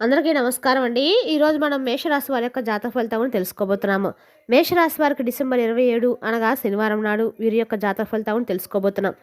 అందరికీ నమస్కారం అండి. ఈరోజు మనం మేషరాశి వారి యొక్క జాతక ఫలితాలను తెలుసుకోబోతున్నాము. మేషరాశి వారికి డిసెంబర్ 27 అనగా శనివారం నాడు వీరి యొక్క జాతక ఫలితాలను తెలుసుకోబోతున్నాం.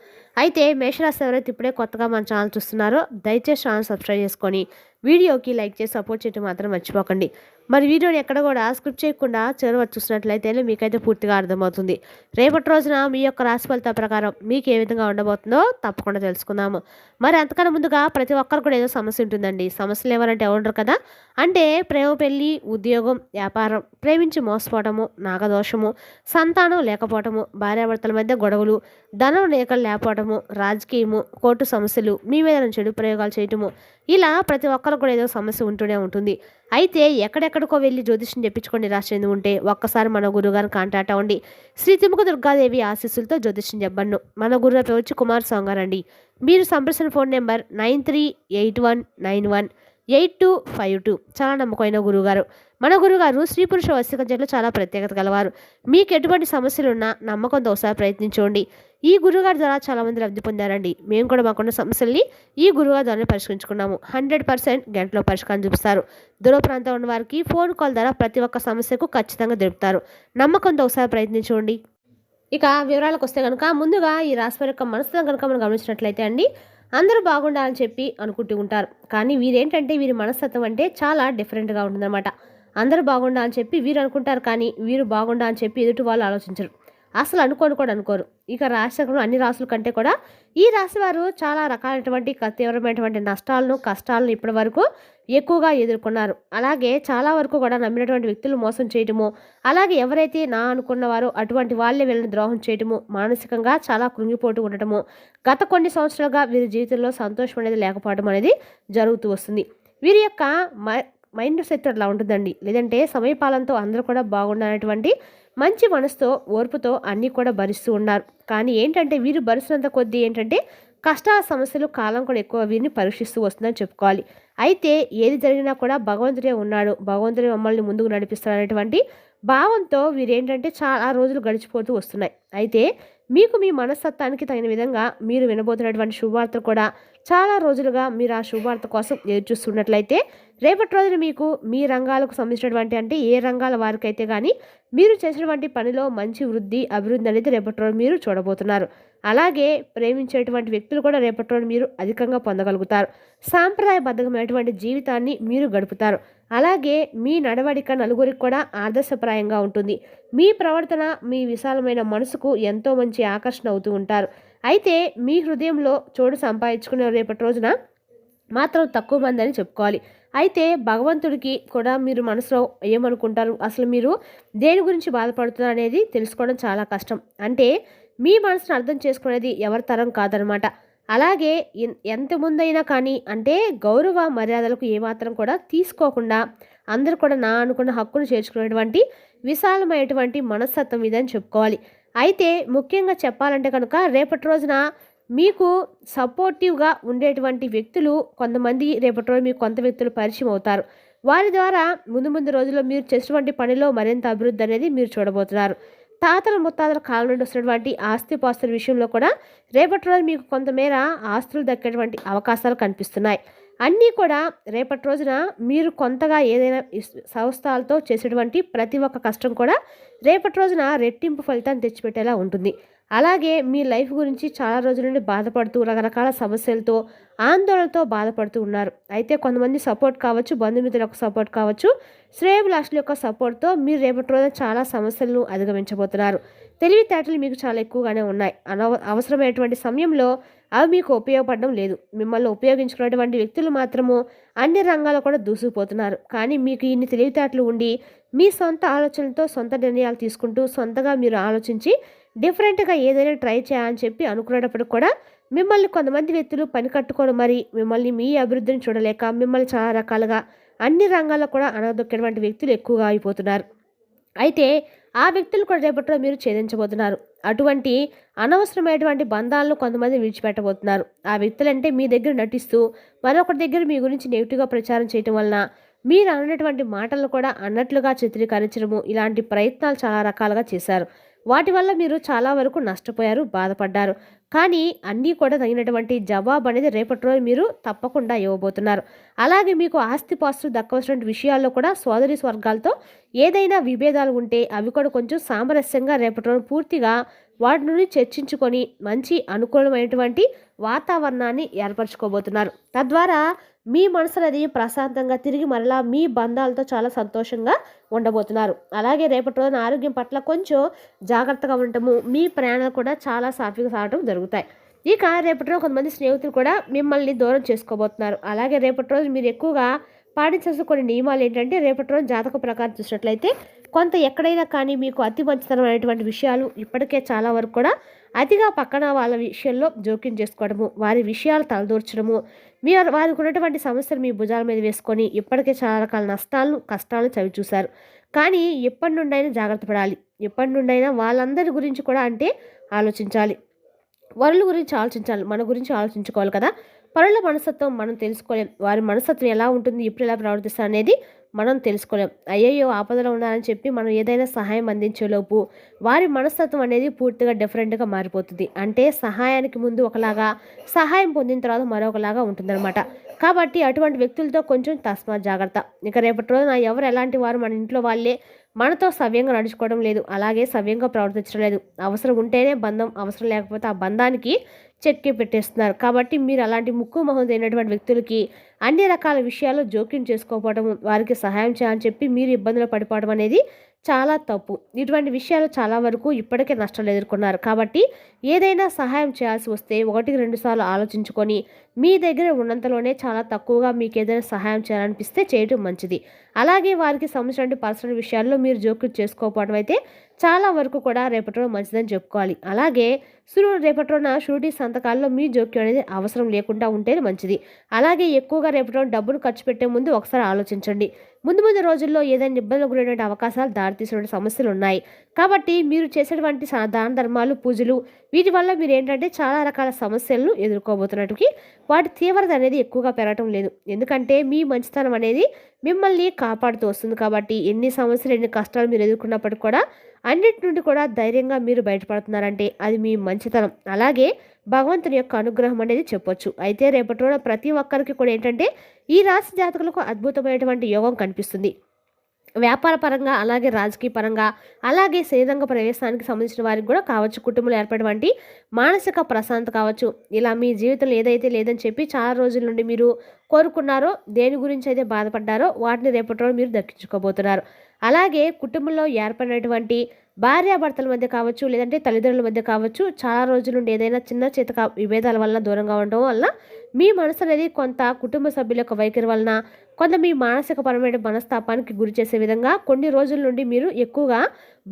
అయితే మేషరాశి ఎవరైతే ఇప్పుడే కొత్తగా మన ఛానల్ చూస్తున్నారో దయచేసి ఛానల్ సబ్స్క్రైబ్ చేసుకొని వీడియోకి లైక్ చేసి సపోర్ట్ చేయడం మాత్రం మర్చిపోకండి. మరి వీడియోని ఎక్కడ కూడా స్క్రిప్ట్ చేయకుండా చివరి వరకు చూసినట్లయితే మీకైతే పూర్తిగా అర్థమవుతుంది. రేపటి రోజున మీ యొక్క రాశి ఫలితాల ప్రకారం మీకు ఏ విధంగా ఉండబోతుందో తప్పకుండా తెలుసుకుందాము. మరి అంతకన్నా ముందుగా ప్రతి ఒక్కరు కూడా ఏదో సమస్య ఉంటుందండి. సమస్యలు ఎవరంటే ఉండరు కదా. అంటే ప్రేమ, పెళ్లి, ఉద్యోగం, వ్యాపారం, ప్రేమించి మోసపోవటము, నాగదోషము, సంతానం లేకపోవటము, భార్యాభర్తల మధ్య గొడవలు, ధనం లేకపోవటము, రాజకీయము, కోర్టు సమస్యలు, మీ మీద చెడు ప్రయోగాలు చేయటము, ఇలా ప్రతి ఒక్కరు కూడా ఏదో సమస్య ఉంటూనే ఉంటుంది. అయితే ఎక్కడెక్కడికో వెళ్ళి జ్యోతిష్యం చెప్పించుకొని నిరాశ చెంది ఉంటే ఒక్కసారి మన గురువుగారిని కాంటాక్ట్ అవ్వండి. శ్రీ తిముక దుర్గాదేవి ఆశీస్సులతో జ్యోతిష్యం చెప్పండి. మన గురువు పేరు వచ్చి కుమార్ సోంగారండి. మీరు సంప్రదించిన ఫోన్ నెంబర్ 9381918252. చాలా నమ్మకమైన గురువుగారు. మన గురుగారు స్త్రీ పురుష వశీకరణలో చాలా ప్రత్యేకత గలవారు. మీకు ఎటువంటి సమస్యలున్నా నమ్మకంతో ఒకసారి ప్రయత్నించండి. ఈ గురువుగారి ద్వారా చాలామంది లబ్ధి పొందారండి. మేము కూడా మాకున్న సమస్యల్ని ఈ గురువుగారి ద్వారా పరిష్కరించుకున్నాము. 100% గంటలో పరిష్కారం చూపిస్తారు. దూర ప్రాంతం ఉన్న వారికి ఫోన్ కాల్ ద్వారా ప్రతి ఒక్క సమస్యకు ఖచ్చితంగా దొరుకుతారు. నమ్మకంతో ఒకసారి ప్రయత్నించండి. ఇక వివరాలకు వస్తే కనుక ముందుగా ఈ రాశి వారి యొక్క మనసులో కనుక మనం గమనించినట్లయితే అండి, అందరూ బాగుండాలని చెప్పి అనుకుంటూ ఉంటారు. కానీ వీరేంటంటే వీరి మనస్తత్వం అంటే చాలా డిఫరెంట్గా ఉంటుందన్నమాట. అందరూ బాగుండాలని చెప్పి వీరు అనుకుంటారు, కానీ వీరు బాగుండాలని చెప్పి ఎదుటి వాళ్ళు ఆలోచించరు. అసలు అనుకోని కూడా అనుకోరు. ఇక రాశిచక్రంలో అన్ని రాశుల కంటే కూడా ఈ రాశి వారు చాలా రకాలైనటువంటి తీవ్రమైనటువంటి నష్టాలను, కష్టాలను ఇప్పటి వరకు ఎక్కువగా ఎదుర్కొన్నారు. అలాగే చాలా వరకు కూడా నమ్మినటువంటి వ్యక్తులు మోసం చేయటము, అలాగే ఎవరైతే నా అనుకున్నవారో అటువంటి వాళ్ళే వీళ్ళని ద్రోహం చేయటము, మానసికంగా చాలా కృంగిపోతూ ఉండటము, గత కొన్ని సంవత్సరాలుగా వీరి జీవితంలో సంతోషం అనేది లేకపోవడం అనేది జరుగుతూ వస్తుంది. వీరి యొక్క మైండ్ సెట్ అట్లా ఉంటుందండి. లేదంటే సమయపాలనతో అందరూ కూడా బాగుండాలనేటువంటి మంచి మనసుతో, ఓర్పుతో అన్నీ కూడా భరిస్తూ ఉన్నారు. కానీ ఏంటంటే వీరు భరిస్తున్నంత కొద్దీ ఏంటంటే కష్టాల, సమస్యలు, కాలం కూడా ఎక్కువ వీరిని పరీక్షిస్తూ వస్తుందని చెప్పుకోవాలి. అయితే ఏది జరిగినా కూడా భగవంతుడే ఉన్నాడు, భగవంతుడే మమ్మల్ని ముందుకు నడిపిస్తాడనేటువంటి భావంతో వీరేంటంటే చాలా రోజులు గడిచిపోతూ వస్తున్నాయి. అయితే మీకు మీ మనస్తత్వానికి తగిన విధంగా మీరు వినబోతున్నటువంటి శుభవార్తలు కూడా చాలా రోజులుగా మీరు ఆ శుభవార్త కోసం ఎదురుచూస్తున్నట్లయితే రేపటి రోజున మీకు మీ రంగాలకు సంబంధించినటువంటి, అంటే ఏ రంగాల వారికైతే కానీ మీరు చేసినటువంటి పనిలో మంచి వృద్ధి, అభివృద్ధి అనేది రేపటి రోజు మీరు చూడబోతున్నారు. అలాగే ప్రేమించేటువంటి వ్యక్తులు కూడా రేపటి రోజు మీరు అధికంగా పొందగలుగుతారు. సాంప్రదాయబద్ధమైనటువంటి జీవితాన్ని మీరు గడుపుతారు. అలాగే మీ నడవడిక నలుగురికి కూడా ఆదర్శప్రాయంగా ఉంటుంది. మీ ప్రవర్తన మీ విశాలమైన మనసుకు ఎంతో మంచి ఆకర్షణ అవుతూ ఉంటారు. అయితే మీ హృదయంలో చోటు సంపాదించుకునే రేపటి రోజున మాత్రం తక్కువ మంది అని చెప్పుకోవాలి. అయితే భగవంతుడికి కూడా మీరు మనసులో ఏమనుకుంటారు, అసలు మీరు దేని గురించి బాధపడుతున్నారు అనేది తెలుసుకోవడం చాలా కష్టం. అంటే మీ మనసును అర్థం చేసుకునేది ఎవరి తరం కాదనమాట. అలాగే ఎంత ముందైనా కానీ అంటే గౌరవ మర్యాదలకు ఏమాత్రం కూడా తీసుకోకుండా అందరూ కూడా నా అనుకున్న హక్కును చేర్చుకునేటువంటి విశాలమైనటువంటి మనస్తత్వం ఇదని చెప్పుకోవాలి. అయితే ముఖ్యంగా చెప్పాలంటే కనుక రేపటి రోజున మీకు సపోర్టివ్గా ఉండేటువంటి వ్యక్తులు కొంతమంది రేపటి రోజు మీకు కొంత వ్యక్తులు పరిచయం అవుతారు. వారి ద్వారా ముందు ముందు రోజుల్లో మీరు చేసినటువంటి పనిలో మరింత అభివృద్ధి అనేది మీరు చూడబోతున్నారు. తాతల ముత్తాతల కాలం నుండి వస్తున్నటువంటి ఆస్తిపాస్తుల విషయంలో కూడా రేపటి రోజు మీకు కొంతమేర ఆస్తులు దక్కేటువంటి అవకాశాలు కనిపిస్తున్నాయి. అన్నీ కూడా రేపటి రోజున మీరు కొంతగా ఏదైనా సంస్థలతో చేసేటువంటి ప్రతి ఒక్క కష్టం కూడా రేపటి రోజున రెట్టింపు ఫలితాన్ని తెచ్చిపెట్టేలా ఉంటుంది. అలాగే మీ లైఫ్ గురించి చాలా రోజుల నుండి బాధపడుతూ రకరకాల సమస్యలతో, ఆందోళనతో బాధపడుతూ ఉన్నారు. అయితే కొంతమంది సపోర్ట్ కావచ్చు, బంధుమిత్రుల యొక్క సపోర్ట్ కావచ్చు, శ్రేయోభిలాషుల యొక్క సపోర్ట్తో మీరు రేపటి రోజున చాలా సమస్యలను అధిగమించబోతున్నారు. తెలివితేటలు మీకు చాలా ఎక్కువగానే ఉన్నాయి. అవసరమైనటువంటి సమయంలో అవి మీకు ఉపయోగపడడం లేదు. మిమ్మల్ని ఉపయోగించుకున్నటువంటి వ్యక్తులు మాత్రము అన్ని రంగాల్లో కూడా దూసుకుపోతున్నారు. కానీ మీకు ఇన్ని తెలివితేటలు ఉండి మీ సొంత ఆలోచనలతో సొంత నిర్ణయాలు తీసుకుంటూ సొంతగా మీరు ఆలోచించి డిఫరెంట్గా ఏదైనా ట్రై చేయాలని చెప్పి అనుకునేటప్పుడు కూడా మిమ్మల్ని కొంతమంది వ్యక్తులు పని కట్టుకోవడం, మరి మిమ్మల్ని మీ అభివృద్ధిని చూడలేక మిమ్మల్ని చాలా రకాలుగా అన్ని రంగాల్లో కూడా అనదొక్కేటువంటి వ్యక్తులు ఎక్కువగా అయిపోతున్నారు. అయితే ఆ వ్యక్తులు కూడా రేపట్లో మీరు ఛేదించబోతున్నారు. అటువంటి అనవసరమైనటువంటి బంధాలను కొంతమంది విడిచిపెట్టబోతున్నారు. ఆ వ్యక్తులంటే మీ దగ్గర నటిస్తూ మరొకరి దగ్గర మీ గురించి నెగిటివ్గా ప్రచారం చేయటం వలన మీరు అన్నటువంటి మాటలను కూడా అన్నట్లుగా చిత్రీకరించడము, ఇలాంటి ప్రయత్నాలు చాలా రకాలుగా చేశారు. వాటి వల్ల మీరు చాలా వరకు నష్టపోయారు, బాధపడ్డారు. కానీ అన్నీ కూడా తగినటువంటి జవాబు అనేది రేపటి రోజు మీరు తప్పకుండా ఇవ్వబోతున్నారు. అలాగే మీకు ఆస్తిపాస్తులు దక్కవలసిన విషయాల్లో కూడా సోదరి వర్గాలతో ఏదైనా విభేదాలు ఉంటే అవి కూడా కొంచెం సామరస్యంగా రేపటి రోజు పూర్తిగా వాటి నుండి చర్చించుకొని మంచి అనుకూలమైనటువంటి వాతావరణాన్ని ఏర్పరచుకోబోతున్నారు. తద్వారా మీ మనసు అనేది ప్రశాంతంగా తిరిగి మరలా మీ బంధాలతో చాలా సంతోషంగా ఉండబోతున్నారు. అలాగే రేపటి రోజున ఆరోగ్యం పట్ల కొంచెం జాగ్రత్తగా ఉండటము, మీ ప్రయాణాలు కూడా చాలా సాఫీగా సాగటం జరుగుతాయి. ఇక రేపటి రోజు కొంతమంది స్నేహితులు కూడా మిమ్మల్ని దూరం చేసుకోబోతున్నారు. అలాగే రేపటి రోజు మీరు ఎక్కువగా పాటించాల్సిన కొన్ని నియమాలు ఏంటంటే, రేపటి రోజు జాతక ప్రకారం చూసినట్లయితే కొంత ఎక్కడైనా కానీ మీకు అతి మంచితనం అనేటువంటి విషయాలు ఇప్పటికే చాలా వరకు కూడా అతిగా పక్కన వాళ్ళ విషయంలో జోక్యం చేసుకోవడము, వారి విషయాలు తలదూర్చడము, వారికి ఉన్నటువంటి సమస్యలు మీ భుజాల మీద వేసుకొని ఇప్పటికే చాలా రకాల నష్టాలను కష్టాలను చవిచూశారు. కానీ ఎప్పటి నుండైనా జాగ్రత్త పడాలి. ఎప్పటి నుండైనా వాళ్ళందరి గురించి కూడా అంటే ఆలోచించాలి. వరుల గురించి ఆలోచించాలి, మన గురించి ఆలోచించుకోవాలి కదా. పరుల మనస్తత్వం మనం తెలుసుకోలేం. వారి మనస్తత్వం ఎలా ఉంటుంది, ఎప్పుడు ఎలా ప్రవర్తిస్తారు అనేది మనం తెలుసుకోలేం. అయ్యయ్యో ఆపదలో ఉన్నారని చెప్పి మనం ఏదైనా సహాయం అందించేలోపు వారి మనస్తత్వం అనేది పూర్తిగా డిఫరెంట్గా మారిపోతుంది. అంటే సహాయానికి ముందు ఒకలాగా, సహాయం పొందిన తర్వాత మరొకలాగా ఉంటుందన్నమాట. కాబట్టి అటువంటి వ్యక్తులతో కొంచెం తస్మాత్ జాగ్రత్త. ఇక రేపటి రోజున ఎవరు ఎలాంటి వారు మన ఇంట్లో వాళ్ళే మనతో సవ్యంగా నడుచుకోవడం లేదు, అలాగే సవ్యంగా ప్రవర్తించడం లేదు. అవసరం ఉంటేనే బంధం, అవసరం లేకపోతే ఆ బంధానికి చెక్కి పెట్టేస్తున్నారు. కాబట్టి మీరు అలాంటి ముక్కు మొహం అయినటువంటి వ్యక్తులకి అన్ని రకాల విషయాల్లో జోక్యం చేసుకోకపోవడం, వారికి సహాయం చేయాలని చెప్పి మీరు ఇబ్బందులు పడిపోవడం అనేది చాలా తప్పు. ఇటువంటి విషయాలు చాలా వరకు ఇప్పటికే నష్టాలు ఎదుర్కొన్నారు. కాబట్టి ఏదైనా సహాయం చేయాల్సి వస్తే 1-2 సార్లు ఆలోచించుకొని మీ దగ్గర ఉన్నంతలోనే చాలా తక్కువగా మీకు ఏదైనా సహాయం చేయాలనిపిస్తే చేయటం మంచిది. అలాగే వారికి సంబంధించిన పర్సనల్ విషయాల్లో మీరు జోక్యం చేసుకోకపోవడం అయితే చాలా వరకు కూడా రేపటి రోజు మంచిదని చెప్పుకోవాలి. అలాగే రేపటి రోజున షూరిటీ సంతకాల్లో మీ జోక్యం అనేది అవసరం లేకుండా ఉంటేనే మంచిది. అలాగే ఎక్కువగా రేపటి రోజు డబ్బును ఖర్చు పెట్టే ముందు ఒకసారి ఆలోచించండి. ముందు రోజుల్లో ఏదైనా ఇబ్బందులు గురైనటువంటి అవకాశాలు దారితీసిన సమస్యలు ఉన్నాయి. కాబట్టి మీరు చేసేటువంటి దాన ధర్మాలు, పూజలు వీటి వల్ల మీరు ఏంటంటే చాలా రకాల సమస్యలను ఎదుర్కోబోతున్నట్టుకి వాటి తీవ్రత అనేది ఎక్కువగా పెరగటం లేదు. ఎందుకంటే మీ మంచితనం అనేది మిమ్మల్ని కాపాడుతూ వస్తుంది. కాబట్టి ఎన్ని సమస్యలు, ఎన్ని కష్టాలు మీరు ఎదుర్కొన్నప్పటికీ కూడా అన్నిటి నుండి కూడా ధైర్యంగా మీరు బయటపడుతున్నారంటే అది మీ మంచితనం, అలాగే భగవంతుని యొక్క అనుగ్రహం అనేది చెప్పొచ్చు. అయితే రేపటి రోజున ప్రతి ఒక్కరికి కూడా ఏంటంటే ఈ రాశి జాతకులకు అద్భుతమైనటువంటి యోగం కనిపిస్తుంది. వ్యాపార పరంగా, అలాగే రాజకీయ పరంగా, అలాగే శ్రీరంగ ప్రవేశానికి సంబంధించిన వారికి కూడా కావచ్చు, కుటుంబంలో ఏర్పడేటువంటి మానసిక ప్రశాంతత కావచ్చు. ఇలా మీ జీవితంలో ఏదైతే లేదని చెప్పి చాలా రోజుల నుండి మీరు కోరుకున్నారో, దేని గురించి అయితే బాధపడ్డారో వాటిని రేపటి రోజు మీరు దక్కించుకోబోతున్నారు. అలాగే కుటుంబంలో ఏర్పడినటువంటి భార్యాభర్తల మధ్య కావచ్చు, లేదంటే తల్లిదండ్రుల మధ్య కావచ్చు, చాలా రోజుల నుండి ఏదైనా చిన్న చితక విభేదాల వలన దూరంగా ఉండడం వల్ల మీ మనసు అనేది కొంత కుటుంబ సభ్యుల యొక్క వైఖరి వలన కొంత మీ మానసికపరమైన మనస్తాపానికి గురి చేసే విధంగా కొన్ని రోజుల నుండి మీరు ఎక్కువగా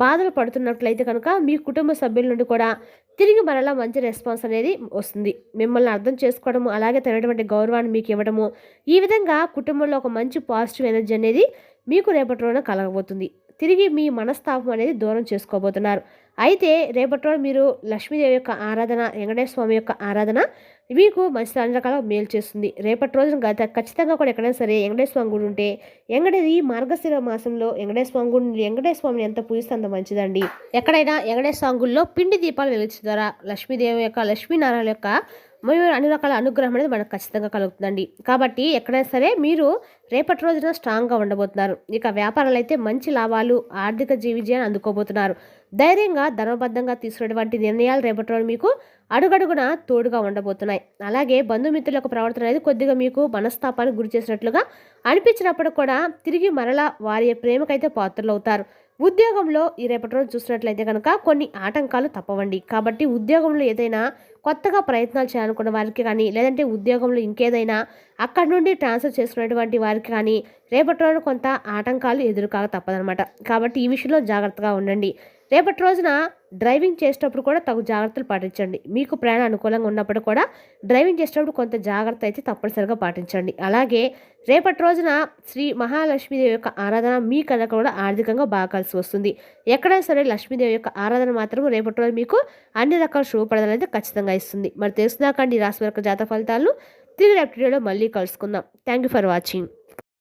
బాధలు పడుతున్నట్లయితే కనుక మీ కుటుంబ సభ్యుల నుండి కూడా తిరిగి మరలా మంచి రెస్పాన్స్ అనేది వస్తుంది. మిమ్మల్ని అర్థం చేసుకోవడము, అలాగే తగినటువంటి గౌరవాన్ని మీకు ఇవ్వడము, ఈ విధంగా కుటుంబంలో ఒక మంచి పాజిటివ్ ఎనర్జీ అనేది మీకు రేపటి రోజున కలగబోతుంది. తిరిగి మీ మనస్తాపం అనేది దూరం చేసుకోబోతున్నారు. అయితే రేపటి రోజు మీరు లక్ష్మీదేవి యొక్క ఆరాధన, వెంకటేశ్వర స్వామి యొక్క ఆరాధన మీకు మంచి అన్ని రకాల మేలు చేస్తుంది. రేపటి రోజున ఖచ్చితంగా కూడా ఎక్కడైనా సరే వెంకటేశ్వర స్వామి గుడి ఉంటే, ఈ మార్గశిర మాసంలో వెంకటేశ్వర స్వామి గుడిని, వెంకటేశ్వర స్వామిని ఎంత పూజిస్తే అంత మంచిదండి. ఎక్కడైనా వెంకటేశ్వర స్వామి గుడిలో పిండి దీపాలు వెలిగించడం ద్వారా లక్ష్మీదేవి యొక్క, లక్ష్మీనారాయణ యొక్క అన్ని రకాల అనుగ్రహం అనేది మనకు ఖచ్చితంగా కలుగుతుందండి. కాబట్టి ఎక్కడైనా సరే మీరు రేపటి రోజున స్ట్రాంగ్గా ఉండబోతున్నారు. ఇక వ్యాపారాలు అయితే మంచి లాభాలు, ఆర్థిక విజయాన్ని అందుకోబోతున్నారు. ధైర్యంగా, ధర్మబద్ధంగా తీసుకునేటువంటి నిర్ణయాలు రేపటి రోజు మీకు అడుగడుగున తోడుగా ఉండబోతున్నాయి. అలాగే బంధుమిత్రుల యొక్క ప్రవర్తన అనేది కొద్దిగా మీకు మనస్తాపానికి గురి చేసినట్లుగా అనిపించినప్పుడు కూడా తిరిగి మరలా వారి ప్రేమకైతే పాత్రలు అవుతారు. ఉద్యోగంలో ఈ రేపటి రోజు చూసినట్లయితే కనుక కొన్ని ఆటంకాలు తప్పవండి. కాబట్టి ఉద్యోగంలో ఏదైనా కొత్తగా ప్రయత్నాలు చేయాలనుకున్న వారికి కానీ, లేదంటే ఉద్యోగంలో ఇంకేదైనా అక్కడి నుండి ట్రాన్స్ఫర్ చేసుకునేటువంటి వారికి కానీ రేపటి రోజున కొంత ఆటంకాలు ఎదురుకాక తప్పదనమాట. కాబట్టి ఈ విషయంలో జాగ్రత్తగా ఉండండి. రేపటి రోజున డ్రైవింగ్ చేసేటప్పుడు కూడా తగు జాగ్రత్తలు పాటించండి. మీకు ప్రయాణం అనుకూలంగా ఉన్నప్పుడు కూడా డ్రైవింగ్ చేసేటప్పుడు కొంత జాగ్రత్త అయితే తప్పనిసరిగా పాటించండి. అలాగే రేపటి రోజున శ్రీ మహాలక్ష్మీదేవి యొక్క ఆరాధన మీ కనుక కూడా ఆర్థికంగా బాగా కలిసి వస్తుంది. ఎక్కడైనా సరే లక్ష్మీదేవి యొక్క ఆరాధన మాత్రం రేపటి రోజు మీకు అన్ని రకాల శుభప్రదాలు అయితే ఖచ్చితంగా ఇస్తుంది. మరి తెలుసుదాకండి రాశి వర్గ జాతక ఫలితాలను తిరిగి రేపటి వీడియోలో మళ్ళీ కలుసుకుందాం. Thank you for watching.